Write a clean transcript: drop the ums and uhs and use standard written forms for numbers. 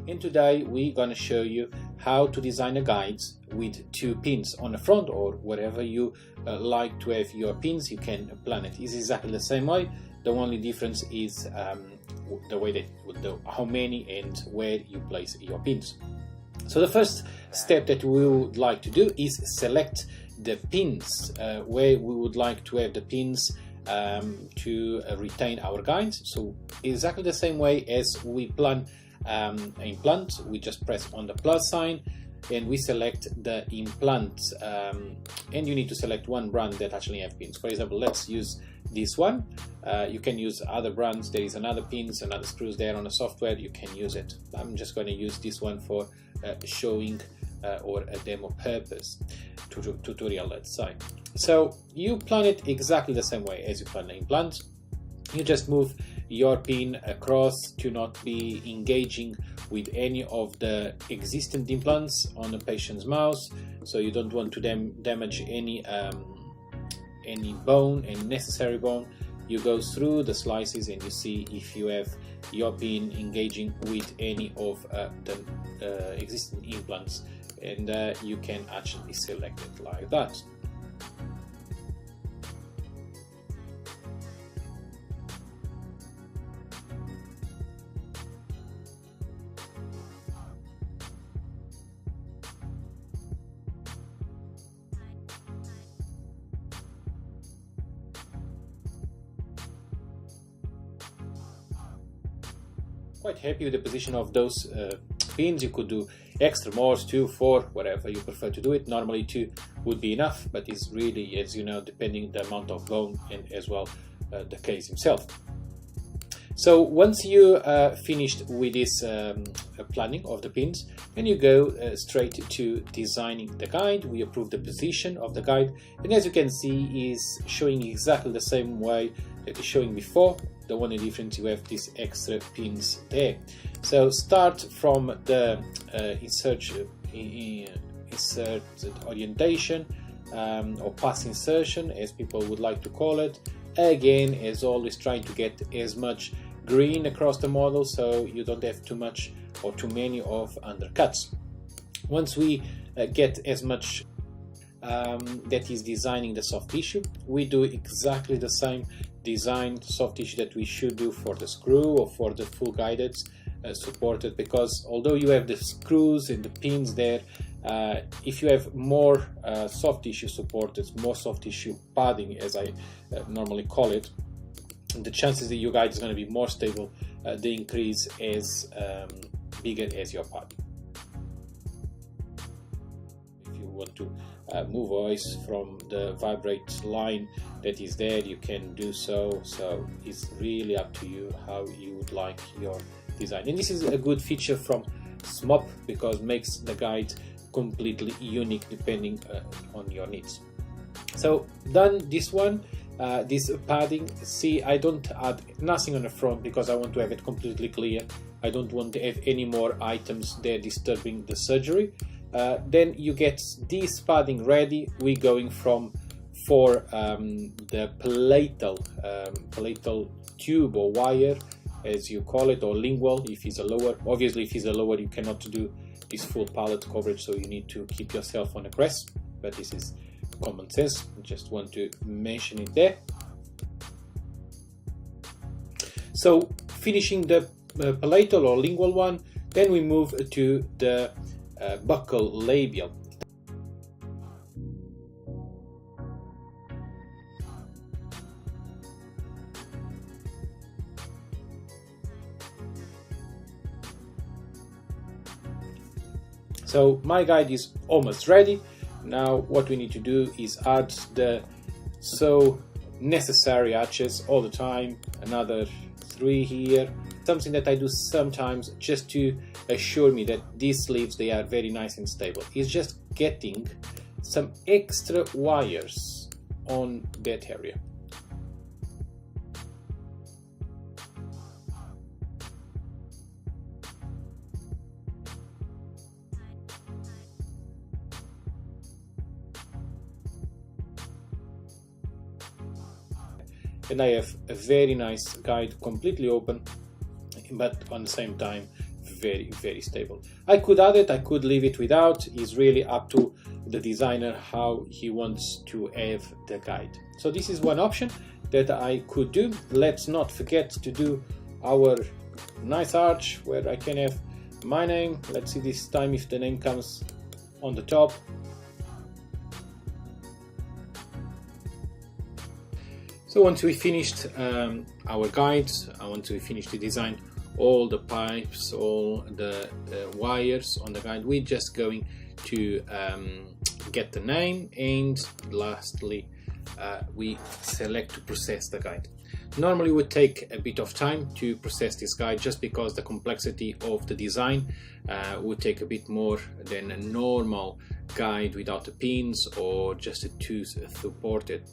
And today we're going to show you how to design a guide with 2 pins on the front, or wherever you like to have your pins, you can plan it. It's exactly the same way. The only difference is the way that how many and where you place your pins. So the first step that we would like to do is select the pins where we would like to have the pins to retain our guides. So exactly the same way as we plan implant, we just press on the plus sign and we select the implant, and you need to select one brand that actually have pins. For example, let's use this one. You can use other brands. There is another pins, another screws there on the software. You can use it. I'm just going to use this one for showing or a demo purpose tutorial, let's say. So you plan it exactly the same way as you plan the implant. You just move your pin across to not be engaging with any of the existing implants on the patient's mouth, so you don't want to damage any bone, any necessary bone. You go through the slices and you see if you have your pin engaging with any of the existing implants, and you can actually select it like that. Quite happy with the position of those pins. You could do extra more, 2, 4, whatever you prefer to do it. Normally 2 would be enough, but it's really, as you know, depending the amount of bone and as well the case himself. So once you finished with this planning of the pins, then you go straight to designing the guide. We approve the position of the guide, and as you can see, is showing exactly the same way that is showing before. The only difference, you have these extra pins there. So start from the insert orientation, or pass insertion, as people would like to call it. Again, as always, trying to get as much green across the model so you don't have too much or too many of undercuts. Once we get as much that is designing the soft tissue, we do exactly the same design soft tissue that we should do for the screw or for the full guided supported, because although you have the screws and the pins there, if you have more soft tissue supported, more soft tissue padding, as I normally call it, the chances that your guide is going to be more stable, they increase as bigger as your padding. If you want to move voice from the vibrate line that is there, you can do so. So it's really up to you how you would like your design. And this is a good feature from SMOP because makes the guide completely unique depending on your needs. So done this one, this padding. See, I don't add nothing on the front because I want to have it completely clear. I don't want to have any more items there disturbing the surgery. Then you get this padding ready. We're going for the palatal tube or wire, as you call it, or lingual if it's a lower. Obviously, if it's a lower, you cannot do this full palate coverage, so you need to keep yourself on the crest, but this is common sense. Just want to mention it there. So finishing the palatal or lingual one, then we move to the buccal labial. So my guide is almost ready. Now what we need to do is add the so necessary arches all the time. Another 3 here. Something that I do sometimes just to assure me that these sleeves, they are very nice and stable, is just getting some extra wires on that area. And I have a very nice guide, completely open, but on the same time very stable. I could add it, I could leave it without. It's really up to the designer how he wants to have the guide. So this is one option that I could do. Let's not forget to do our nice arch where I can have my name. Let's see this time if the name comes on the top. So once we finished our guide, once we finished to design all the pipes, all the wires on the guide, we're just going to get the name, and lastly we select to process the guide. Normally it would take a bit of time to process this guide, just because the complexity of the design would take a bit more than a normal guide without the pins or just a two supported